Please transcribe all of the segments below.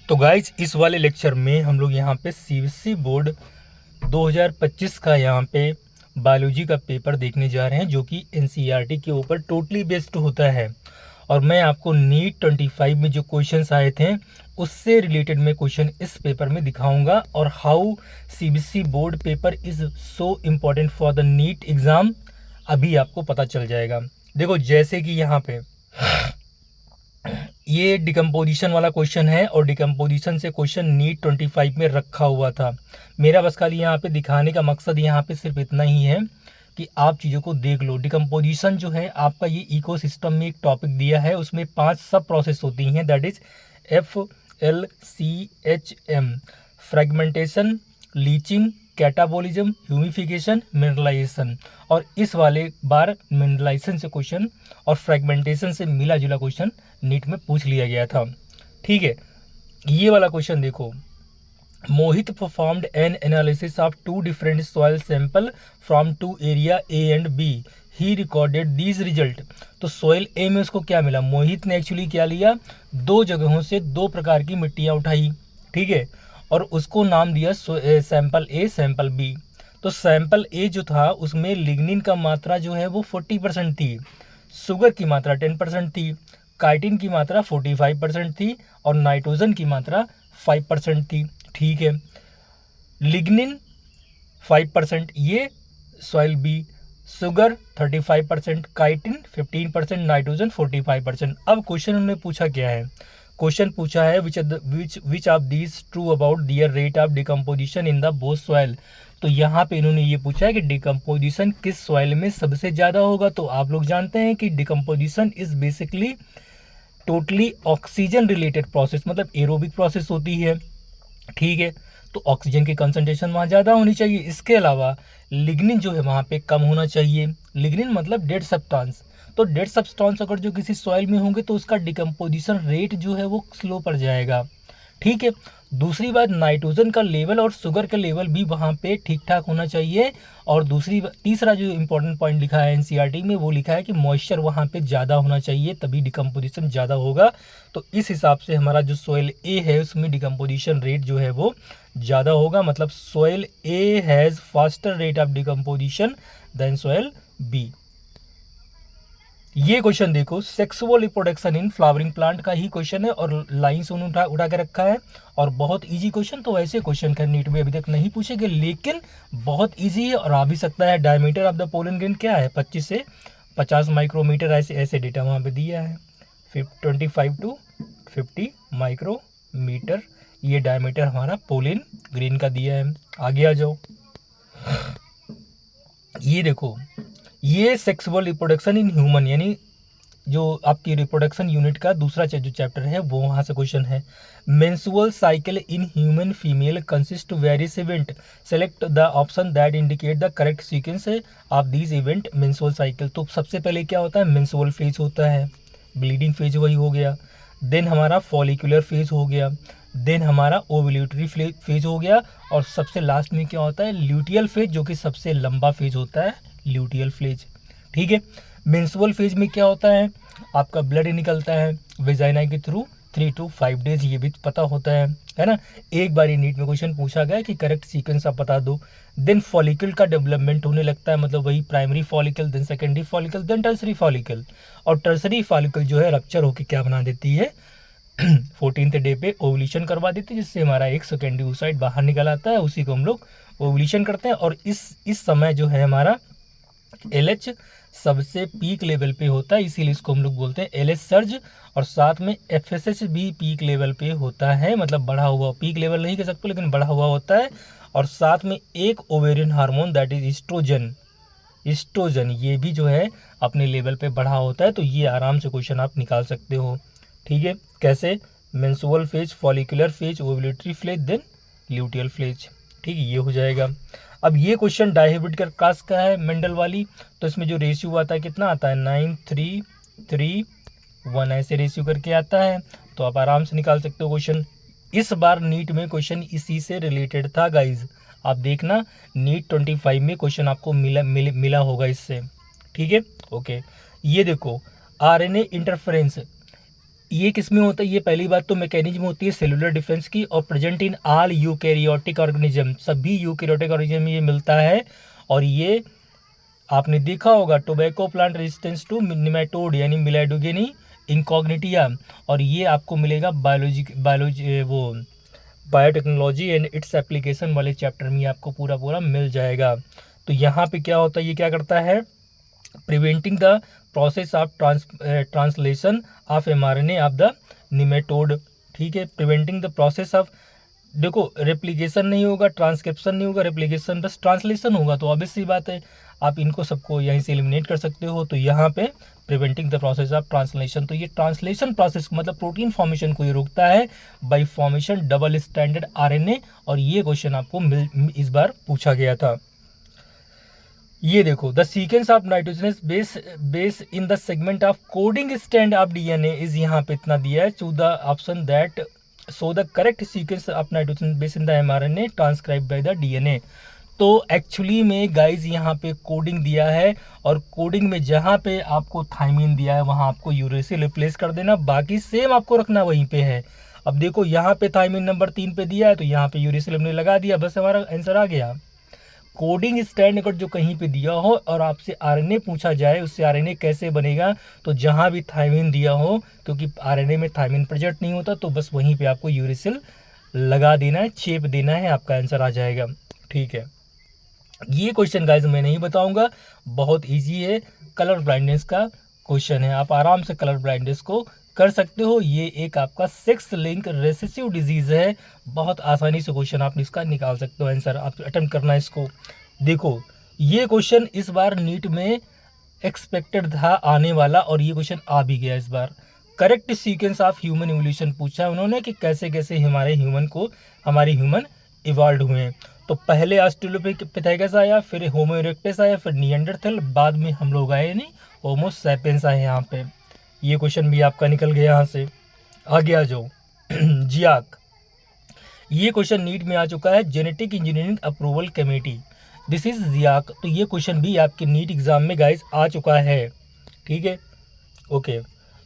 तो गाइज इस वाले लेक्चर में हम लोग यहाँ पे सीबीएसई बोर्ड 2025 का यहाँ पे बायोलॉजी का पेपर देखने जा रहे हैं, जो कि एनसीईआरटी के ऊपर टोटली बेस्ड होता है। और मैं आपको नीट 25 में जो क्वेश्चंस आए थे उससे रिलेटेड मैं क्वेश्चन इस पेपर में दिखाऊंगा, और how CBSE board paper is so important for the NEET exam अभी आपको पता चल जाएगा। देखो, जैसे कि यहाँ पे ये डिकम्पोजिशन वाला क्वेश्चन है, और डिकम्पोजिशन से क्वेश्चन नीट 25 में रखा हुआ था। मेरा बस खाली यहाँ पे दिखाने का मकसद यहाँ पे सिर्फ इतना ही है कि आप चीज़ों को देख लो। डिकम्पोजिशन जो है आपका, ये इकोसिस्टम में एक टॉपिक दिया है, उसमें 5 सब प्रोसेस होती हैं, that is FLCHM: fragmentation, leaching, catabolism, humification, mineralisation. और इस वाले बार मिनरलाइजेशन से क्वेश्चन और फ्रेगमेंटेशन से मिला जुला क्वेश्चन नीट में पूछ लिया गया था। ठीक है, ये वाला क्वेश्चन देखो। Mohit performed an analysis of 2 different soil sample from 2 area A and B, he recorded these result. तो सॉइल ए में उसको क्या मिला? मोहित ने एक्चुअली क्या लिया, 2 जगहों से 2 प्रकार की मिट्टियाँ उठाई, ठीक है, और उसको नाम दिया सैंपल ए, सैंपल बी। तो सैंपल ए जो था उसमें लिग्निन का मात्रा जो है वो 40% थी, शुगर की मात्रा 10% थी, काइटिन की मात्रा 45% थी, और नाइट्रोजन की मात्रा 5% थी। ठीक है, लिग्निन 5%, ये soil B, sugar 35%, chitin 15%, nitrogen 45%। अब क्वेश्चन उन्होंने पूछा क्या है? क्वेश्चन पूछा है which of these true about their rate of decomposition in the both soil. तो यहाँ पे इन्होंने ये पूछा है कि डिकम्पोजिशन किस सॉइल में सबसे ज़्यादा होगा। तो आप लोग जानते हैं कि decomposition is basically totally oxygen related process, मतलब एरोबिक प्रोसेस होती है। ठीक है, तो ऑक्सीजन की कंसंट्रेशन वहाँ ज़्यादा होनी चाहिए। इसके अलावा लिग्निन जो है वहाँ पे कम होना चाहिए। लिग्निन मतलब डेड सब्सटेंस। तो डेड सब्सटेंस अगर जो किसी सॉइल में होंगे तो उसका डिकम्पोजिशन रेट जो है वो स्लो पड़ जाएगा। ठीक है, दूसरी बात, नाइट्रोजन का लेवल और शुगर का लेवल भी वहाँ पे ठीक ठाक होना चाहिए। और तीसरा जो इम्पोर्टेंट पॉइंट लिखा है एनसीईआरटी में, वो लिखा है कि मॉइस्चर वहाँ पे ज़्यादा होना चाहिए, तभी डिकम्पोजिशन ज़्यादा होगा। तो इस हिसाब से हमारा जो सॉइल ए है उसमें डिकम्पोजिशन रेट जो है वो ज़्यादा होगा, मतलब soil A has faster rate of decomposition than soil B. ये क्वेश्चन देखो, sexual reproduction in flowering plant का ही क्वेश्चन है, और लाइंस उन्होंने उठा के रखा है, और बहुत इजी क्वेश्चन। तो ऐसे क्वेश्चन का नीट में अभी तक नहीं पूछे गए, लेकिन बहुत इजी है और आ भी सकता है। Diameter of the pollen grain क्या है? 25 से 50 माइक्रोमीटर, ऐसे डेटा वहाँ पे दिया है। 25 to 50 माइक्रोमीटर ये डायमीटर हमारा पोलन ग्रेन का दिया है। आगे आ जाओ, ये देखो, ये सेक्सुअल रिप्रोडक्शन इन ह्यूमन, यानी जो आपकी रिप्रोडक्शन यूनिट का दूसरा जो चैप्टर है वो वहाँ से क्वेश्चन है। Menstrual cycle in human female consist various event, select the option that indicate the correct sequence of these event. Menstrual cycle, तो सबसे पहले क्या होता है? मेंस्ट्रुअल फेज होता है, ब्लीडिंग फेज वही हो गया। देन हमारा फॉलिकुलर फेज हो गया, देन हमारा ओव्यूलेटरी फेज हो गया, और सबसे लास्ट में क्या होता है? ल्यूटियल फेज, जो कि सबसे लंबा फेज होता है, ल्यूटियल फेज। ठीक है, मेंस्ट्रुअल फेज में क्या होता है? आपका ब्लड निकलता है वेजाइना के थ्रू 3 to 5 डेज, ये भी पता होता है ना। एक बार नीट में क्वेश्चन पूछा गया कि करेक्ट सीक्वेंस आप बता दो। देन फॉलिकल का डेवलपमेंट होने लगता है, मतलब वही primary follicle, then secondary follicle, then tertiary follicle. और टर्सरी फॉलिकल जो है रप्चर होकर क्या बना देती है? 14th डे पे ओवुलेशन करवा देती है, जिससे हमारा एक सेकेंडरी oocyte बाहर निकल आता है, उसी को हम लोग ओवुलेशन करते हैं। और इस समय जो है हमारा LH सबसे पीक लेवल पे होता है, इसीलिए इसको हम लोग बोलते हैं LH सर्ज। और साथ में FSH भी पीक लेवल पे होता है, मतलब बढ़ा हुआ, पीक लेवल नहीं कह सकते लेकिन बढ़ा हुआ होता है। और साथ में एक ovarian hormone that is oestrogen, ये भी जो है अपने लेवल पे बढ़ा होता है। तो ये आराम से क्वेश्चन आप निकाल सकते हो। ठीक है, कैसे? Menstrual phase, follicular phase, ovulatory phase, then luteal phase. ठीक है, ये हो जाएगा। अब ये क्वेश्चन डायहिब्रिड क्लास का है, मेंडल वाली। तो इसमें जो रेशियो आता है कितना आता है? 9:3:3:1, ऐसे रेशियो करके आता है। तो आप आराम से निकाल सकते हो क्वेश्चन। इस बार नीट में क्वेश्चन इसी से रिलेटेड था गाइज, आप देखना नीट 25 में क्वेश्चन आपको मिला होगा इससे। ठीक है, ओके। ये देखो, RNA इंटरफेरेंस ये किस में होता है? ये पहली बात तो मैकेनिज्म होती है सेलुलर डिफेंस की, और present in all eukaryotic organism, सभी यूकैरियोटिक ऑर्गेनिज्म में ये मिलता है। और ये आपने देखा होगा tobacco plant resistance to nematode यानी मिलेडोगेनी इनकॉग्निटिया, और ये आपको मिलेगा बायोलॉजी वो बायोटेक्नोलॉजी एंड इट्स एप्लीकेशन वाले चैप्टर में आपको पूरा पूरा मिल जाएगा। तो यहाँ पे क्या होता है, ये क्या करता है, preventing the process of translation of mRNA of the nematode. ठीक है, प्रिवेंटिंग द प्रोसेस ऑफ, देखो रेप्लिकेशन नहीं होगा, ट्रांसक्रिप्शन नहीं होगा, रेप्लिकेशन बस ट्रांसलेशन होगा, तो ऑब्वियस सी बात है आप इनको सबको यहीं से एलिमिनेट कर सकते हो। तो यहाँ पे preventing the process of translation, तो ये ट्रांसलेशन प्रोसेस मतलब प्रोटीन फॉर्मेशन को ये रोकता है bye formation double standard RNA. और ये क्वेश्चन आपको इस बार पूछा गया था। ये देखो, the sequence of nitrogenous base in the segment of coding stand of DNA is, यहाँ पे इतना दिया है, choose the option that so the correct sequence of nitrogen base in the mRNA transcribe by the DNA. तो actually में guys यहाँ पे coding दिया है, और कोडिंग में जहाँ पे आपको थाइमिन दिया है वहाँ आपको यूरेसिल रिप्लेस कर देना, बाकी सेम आपको रखना वहीं पे है। अब देखो यहाँ पे थाइमिन नंबर 3 पे दिया है तो यहाँ पे यूरेसिल हमने लगा दिया, बस हमारा आंसर आ गया। कोडिंग स्टैंड अगर जो कहीं पे दिया हो और आपसे आरएनए पूछा जाए उससे आरएनए कैसे बनेगा, तो जहाँ भी थाइमिन दिया हो, क्योंकि आरएनए में थाइमिन प्रेजेंट नहीं होता, तो बस वहीं पे आपको यूरेसिल लगा देना है, चेप देना है, आपका आंसर आ जाएगा। ठीक है, ये क्वेश्चन गाइज मैं नहीं बताऊंगा, बहुत इजी है, कलर ब्लाइंडनेस का क्वेश्चन है, आप आराम से कलर ब्लाइंडनेस को कर सकते हो। ये एक आपका सेक्स लिंक रेसेसिव डिजीज है, बहुत आसानी से क्वेश्चन आप इसका निकाल सकते हो, आंसर आप अटेम्प्ट करना है इसको। देखो ये क्वेश्चन इस बार नीट में एक्सपेक्टेड था आने वाला, और ये क्वेश्चन आ भी गया इस बार। Correct sequence of human evolution पूछा है उन्होंने कि कैसे कैसे हमारे ह्यूमन इवॉल्व हुए हैं। तो पहले ऑस्ट्रेलोपिथेकस आया, फिर होमो इरेक्टस आया, फिर निएंडरथल, बाद में हम लोग आए नहीं होमो सैपियंस आए यहाँ पे। ये क्वेश्चन भी आपका निकल गया यहाँ से। आगे आ जाओ जियाक, ये क्वेश्चन नीट में आ चुका है, genetic engineering approval committee, this is जियाक। तो ये क्वेश्चन भी आपके नीट एग्जाम में गाइस आ चुका है। ठीक है, ओके,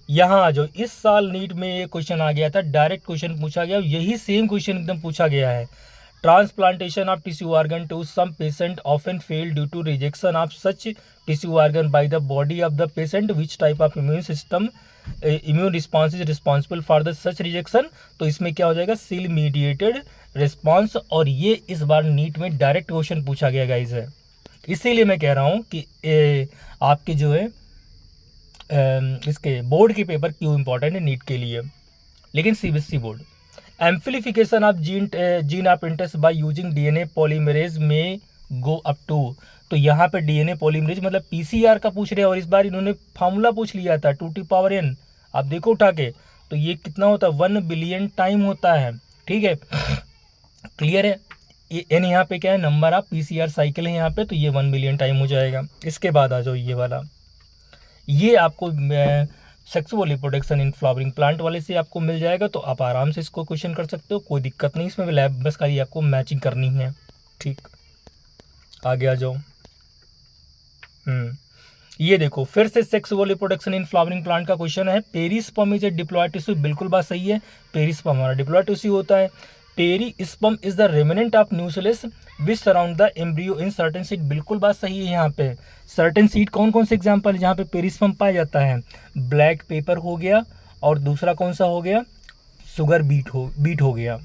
यहाँ आ जाओ, इस साल नीट में ये क्वेश्चन आ गया था, डायरेक्ट क्वेश्चन पूछा गया, यही सेम क्वेश्चन एकदम पूछा गया है। Transplantation of tissue organ to some patient often fail due to rejection of such tissue organ by the body of the patient. Which type of immune response is responsible for the such rejection? तो इसमें क्या हो जाएगा, cell mediated response. और ये इस बार NEET में direct question पूछा गया गाइज है, इसीलिए मैं कह रहा हूँ कि आपके जो है इसके बोर्ड के पेपर क्यों इंपॉर्टेंट है नीट के लिए। लेकिन CBSE board, amplification of gene of interest by using DNA polymerase में गो अप टू, तो यहाँ पे डीएनए पॉलीमरेज मतलब पीसीआर का पूछ रहे हैं, और इस बार इन्होंने फार्मूला पूछ लिया था 2n, आप देखो उठा के, तो ये कितना होता है 1 बिलियन टाइम होता है। ठीक है, क्लियर है, ये एन यहाँ पे क्या है, नंबर ऑफ पीसीआर साइकिल है यहाँ पे, तो ये 1 बिलियन टाइम हो जाएगा। इसके बाद आ जाओ ये वाला, ये आपको sexual reproduction in flowering plant वाले से आपको मिल जाएगा, तो आप आराम से इसको क्वेश्चन कर सकते हो, कोई दिक्कत नहीं इसमें, लैब बस खाली आपको मैचिंग करनी है। ठीक, आगे आ जाओ। ये देखो फिर से sexual reproduction in flowering plant का क्वेश्चन है। Perisperm is a diploid tissue, बिल्कुल बात सही है, पेरिस्पर्म हमारा डिप्लॉयड टिश्यू होता है। Perisperm is the remnant of nucleus which surround the embryo in certain seed, बिल्कुल बात सही है। यहाँ पे सर्टेन सीड कौन कौन से एग्जाम्पल है जहाँ पे पेरिस्पर्म पाया जाता है, ब्लैक पेपर हो गया, और दूसरा कौन सा हो गया, शुगर बीट हो गया।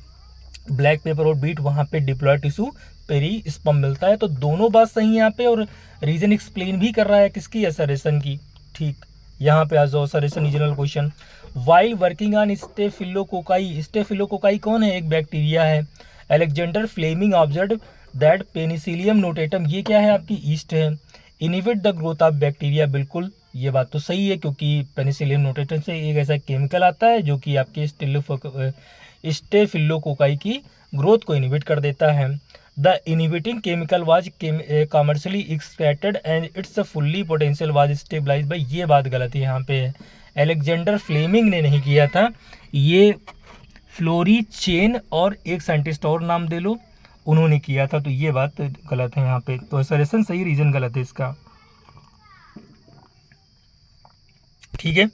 ब्लैक पेपर और बीट वहाँ पे डिप्लॉयड टिश्यू पेरिस्पर्म मिलता है, तो दोनों बात सही है यहाँ पे, और रीजन एक्सप्लेन भी कर रहा है किसकी, असरेशन की। ठीक, यहाँ पे आ जाओ assertion regional question. While working on staphylococci, staphylococci कौन है, एक बैक्टीरिया है। Alexander Fleming observe that penicillium notatum, ये क्या है आपकी ईस्ट है। Inhibit the growth of bacteria, बिल्कुल ये बात तो सही है, क्योंकि पेनिसिलियम नोटेटम से एक ऐसा केमिकल आता है जो कि आपके स्टेफिलोकोकाई की ग्रोथ को इनिबिट कर देता है। The inhibiting chemical was commercially extracted and its fully potential was stabilise by, ये बात गलत है यहाँ पे, अलेक्जेंडर फ्लेमिंग ने नहीं किया था, ये फ्लोरी चेन और एक साइंटिस्ट और नाम दे लो, उन्होंने किया था, तो ये बात गलत है यहाँ पे, तो असरेशन सही, रीजन गलत है इसका। ठीक है,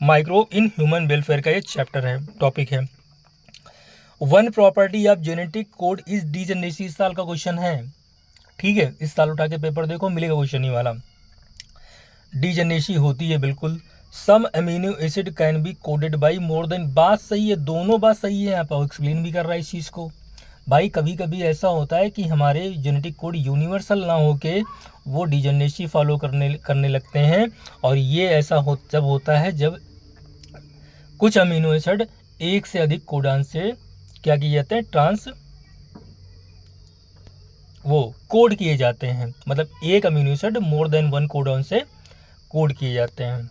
माइक्रोब इन ह्यूमन वेलफेयर का ये चैप्टर है, टॉपिक है। One property of genetic code is degeneracy, इस साल का क्वेश्चन है, ठीक है, इस साल उठा के पेपर देखो, मिलेगा क्वेश्चन ही वाला। डीजेनरेसी होती है बिल्कुल। Some amino acid can be coded by more than, बात सही है, दोनों बात सही है, यहाँ पर एक्सप्लेन भी कर रहा है इस चीज़ को। भाई कभी कभी ऐसा होता है कि हमारे जेनेटिक कोड यूनिवर्सल ना होके वो डीजेनरेसी फॉलो करने लगते हैं, और ये ऐसा जब होता है जब कुछ अमीनो एसिड एक से अधिक कोडान से क्या किए जाते हैं, कोड किए जाते हैं, मतलब एक amino acid more than one codon से कोड किए जाते हैं।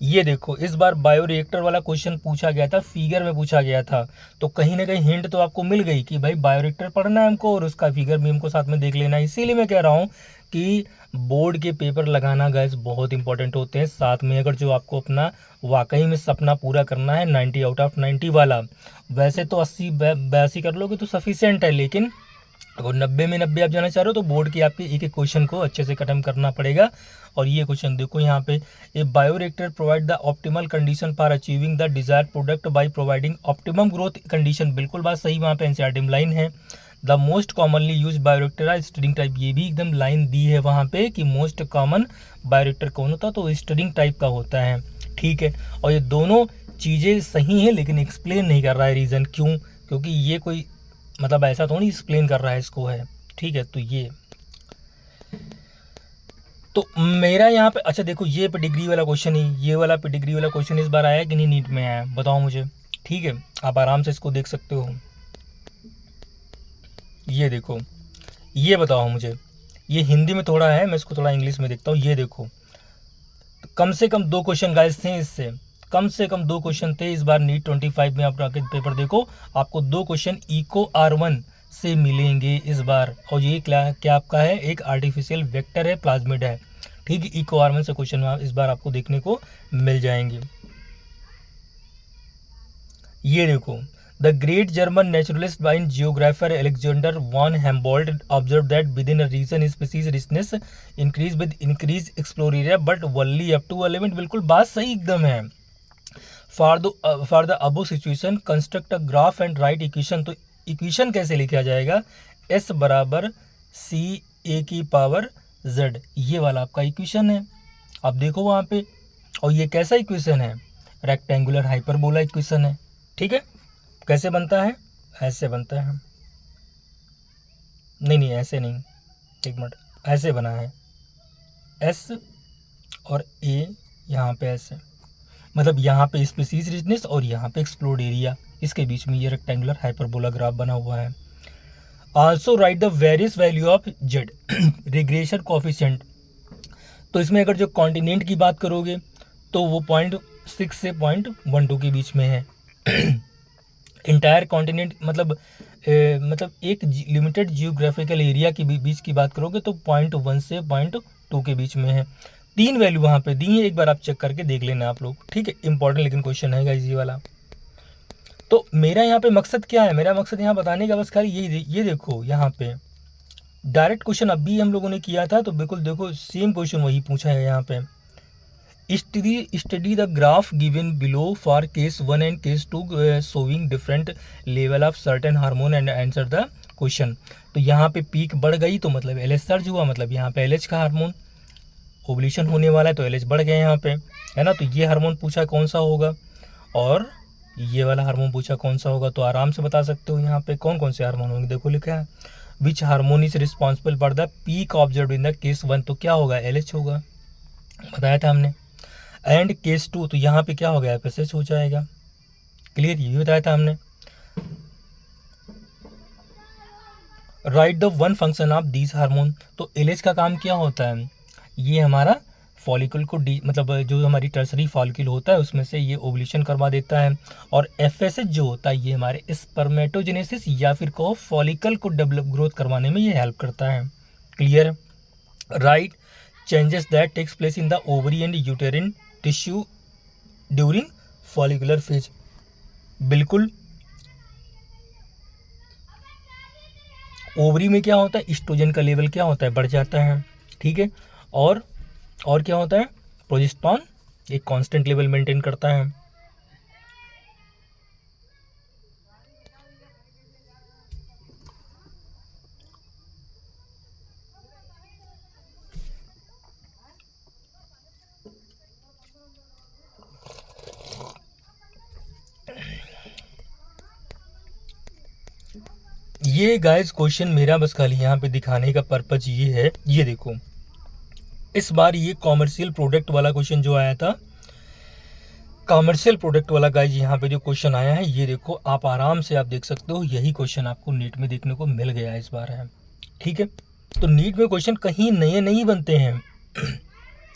ये देखो इस बार बायोरिएक्टर वाला क्वेश्चन पूछा गया था, फिगर में पूछा गया था, तो कहीं ना कहीं हिंट तो आपको मिल गई कि भाई बायोरिएक्टर पढ़ना है हमको और उसका फिगर भी हमको साथ में देख लेना है। इसीलिए मैं कह रहा हूँ कि बोर्ड के पेपर लगाना गैस बहुत इंपॉर्टेंट होते हैं। साथ में अगर जो आपको अपना वाकई में सपना पूरा करना है 90 आउट ऑफ 90 वाला, वैसे तो 80-82 कर लोगे तो सफिशिएंट है, लेकिन अगर 90 में 90 आप जाना चाह रहे हो तो बोर्ड के आपके एक एक क्वेश्चन को अच्छे से खत्म करना पड़ेगा। और ये क्वेश्चन देखो यहाँ पे, a bioreactor provide the optimal condition for achieving the desired product by providing optimum growth condition, बिल्कुल बात सही, वहाँ पे एनसीईआरटी में लाइन है। The most commonly use bioreactor stirring type, ये भी एकदम लाइन दी है वहाँ पे कि मोस्ट कॉमन बायोरिएक्टर कौन होता है, तो स्टरिंग टाइप का होता है, ठीक है। और ये दोनों चीज़ें सही हैं, लेकिन एक्सप्लेन नहीं कर रहा है रीज़न क्यों, क्योंकि ये कोई मतलब ऐसा थोड़ी एक्सप्लेन कर रहा है इसको है, ठीक है। तो ये तो मेरा यहाँ पे, अच्छा देखो ये पेडिग्री वाला क्वेश्चन ही, ये वाला पेडिग्री वाला क्वेश्चन इस बार आया कि नहीं नीट में आया, बताओ मुझे, ठीक है, आप आराम से इसको देख सकते हो। ये देखो, ये बताओ मुझे, ये हिंदी में थोड़ा है, मैं इसको थोड़ा इंग्लिश में देखता हूँ। ये देखो कम से कम 2 क्वेश्चन गाइस थे इससे, कम से कम 2 क्वेश्चन थे इस बार नीट 25 में। आप आके पेपर देखो, आपको 2 क्वेश्चन इको R1 से मिलेंगे इस बार। और ये क्या आपका है, एक आर्टिफिशियल वेक्टर है, प्लाज्मिड है, ठीक है। इको R1 से क्वेश्चन इस बार आपको देखने को मिल जाएंगे। ये देखो, the great German naturalist and geographer Alexander von Humboldt observe that within a region species richness increase with increase explore area but only up to element, बिल्कुल बात सही एकदम है। For the above situation construct a graph and write equation, तो equation कैसे लिखा जाएगा, S बराबर CA⁻Z, ये वाला आपका इक्वेशन है, आप देखो वहाँ पे। और ये कैसा इक्वेशन है, रेक्टेंगुलर हाइपरबोला इक्वेशन है, ठीक है। कैसे बनता है, ऐसे बनता है, नहीं ऐसे नहीं, एक मिनट, ऐसे बना है, S और A यहाँ पे ऐसे, मतलब यहाँ पे स्पीसीज रिचनेस और यहाँ पे एक्सप्लोर्ड एरिया, इसके बीच में ये रेक्टेंगुलर हाइपरबोला ग्राफ बना हुआ है। Also right the various value of Z regression coefficient, तो इसमें अगर जो कॉन्टिनेंट की बात करोगे तो वो 0.6 से 0.12 के बीच में है। इंटायर कॉन्टिनेंट मतलब एक लिमिटेड जियोग्राफिकल एरिया के बीच की बात करोगे तो 0.1 से 0.2 के बीच में है। 3 वैल्यू वहाँ पे दी है, एक बार आप चेक करके देख लेना आप लोग, ठीक है। इंपॉर्टेंट लेकिन क्वेश्चन है गाइस ये वाला। तो मेरा यहाँ पे मकसद क्या है, मेरा मकसद यहाँ बताने का बस खाली ये देखो, यहाँ पे डायरेक्ट क्वेश्चन अभी हम लोगों ने किया था, तो बिल्कुल देखो सेम क्वेश्चन वही पूछा है यहाँ पे। Study the graph given below for case 1 and case 2 showing different level of certain hormone and answer the question. तो यहाँ पे पीक बढ़ गई तो मतलब LH सर्ज हुआ, मतलब यहाँ पे LH का हार्मोन ओवुलेशन होने वाला है तो LH बढ़ गया यहाँ पे, है ना। तो ये हार्मोन पूछा कौन सा होगा, और ये वाला हार्मोन पूछा कौन सा होगा, तो आराम से बता सकते हो यहाँ पे कौन कौन से हार्मोन होंगे। देखो लिखा है which hormone is responsible for the peak observe in the case 1, तो क्या होगा, LH होगा, बताया था हमने। एंड केस 2 तो यहाँ पे क्या हो गया, FSH हो जाएगा, क्लियर, ये भी बताया था हमने। Right the one function of this hormone, तो LH का काम क्या होता है, ये हमारा फॉलिकल को मतलब जो हमारी टर्सरी फॉलिकल होता है उसमें से ये ओवुलेशन करवा देता है। और FSH जो होता है ये हमारे स्पर्मेटोजेनेसिस या फिर कहो फॉलिकल को डेवलप ग्रोथ करवाने में ये हेल्प करता है, clear. Right changes that takes place in the ovary and uterine tissue during follicular phase, बिल्कुल। ओवरी में क्या होता है, ईस्ट्रोजन का लेवल क्या होता है, बढ़ जाता है, ठीक है। और क्या होता है, प्रोजेस्टेरॉन एक कांस्टेंट लेवल मेंटेन करता है। ये गाइस क्वेश्चन मेरा बस खाली यहाँ पे दिखाने का पर्पज ये है, ये देखो इस बार ये कॉमर्शियल प्रोडक्ट वाला क्वेश्चन जो आया था, कॉमर्शियल प्रोडक्ट वाला गाइस यहाँ पे जो क्वेश्चन आया है, ये देखो आप आराम से आप देख सकते हो, यही क्वेश्चन आपको नीट में देखने को मिल गया इस बार है। ठीक है, तो नीट में क्वेश्चन कहीं नए नहीं बनते हैं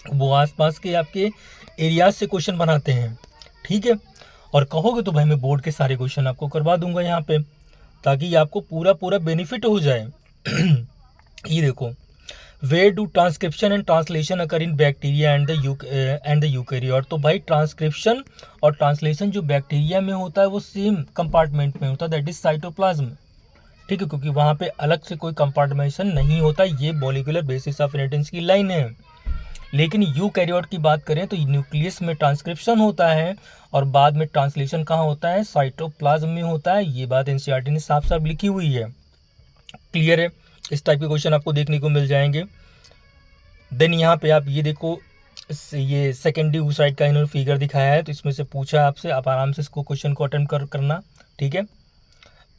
वो आसपास के आपके एरियाज से क्वेश्चन बनाते हैं। ठीक है, और कहोगे तो भाई मैं बोर्ड के सारे क्वेश्चन आपको करवा दूंगा यहाँ पे, ताकि आपको पूरा बेनिफिट हो जाए। ये देखो, where do transcription and translation occur in bacteria and the eukaryote. तो भाई ट्रांसक्रिप्शन और ट्रांसलेशन जो बैक्टीरिया में होता है वो सेम कंपार्टमेंट में होता है, दैट इज साइटोप्लाज्म। ठीक है, क्योंकि वहाँ पे अलग से कोई कंपार्टमेंटेशन नहीं होता, ये मॉलिक्यूलर बेसिस ऑफ इनहेरिटेंस की लाइन है। लेकिन यूकैरियोट की बात करें तो न्यूक्लियस में ट्रांसक्रिप्शन होता है और बाद में ट्रांसलेशन कहाँ होता है, साइटोप्लाज्म में होता है। ये बात एनसीईआरटी ने साफ साफ लिखी हुई है। क्लियर है, इस टाइप के क्वेश्चन आपको देखने को मिल जाएंगे। देन यहाँ पे आप ये देखो, ये सेकेंडरी ऊसाइड का इन्होंने फिगर दिखाया है, तो इसमें से पूछा आपसे, आप आराम से इसको क्वेश्चन को अटेम्प्ट करना। ठीक है,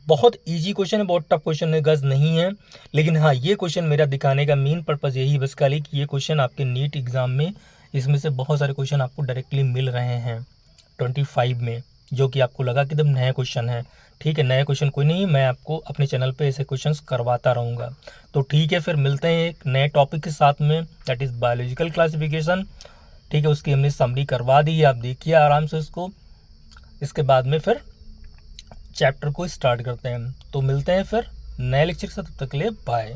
बहुत इजी क्वेश्चन है, बहुत टफ क्वेश्चन है गज नहीं है। लेकिन हाँ, ये क्वेश्चन मेरा दिखाने का मेन पर्पज़ यही बस खाली कि ये क्वेश्चन आपके नीट एग्ज़ाम में, इसमें से बहुत सारे क्वेश्चन आपको डायरेक्टली मिल रहे हैं 25 में, जो कि आपको लगा कि एकदम नया क्वेश्चन है। ठीक है, नया क्वेश्चन कोई नहीं, मैं आपको अपने चैनल पे ऐसे क्वेश्चंस करवाता रहूँगा। तो ठीक है, फिर मिलते हैं एक नए टॉपिक के साथ में, दैट इज़ बायोलॉजिकल क्लासिफिकेशन। ठीक है, उसकी हमने समरी करवा दी है, आप देखिए आराम से उसको। इसके बाद में फिर चैप्टर को स्टार्ट करते हैं। तो मिलते हैं फिर नए लेक्चर के साथ, तब तक के लिए बाय।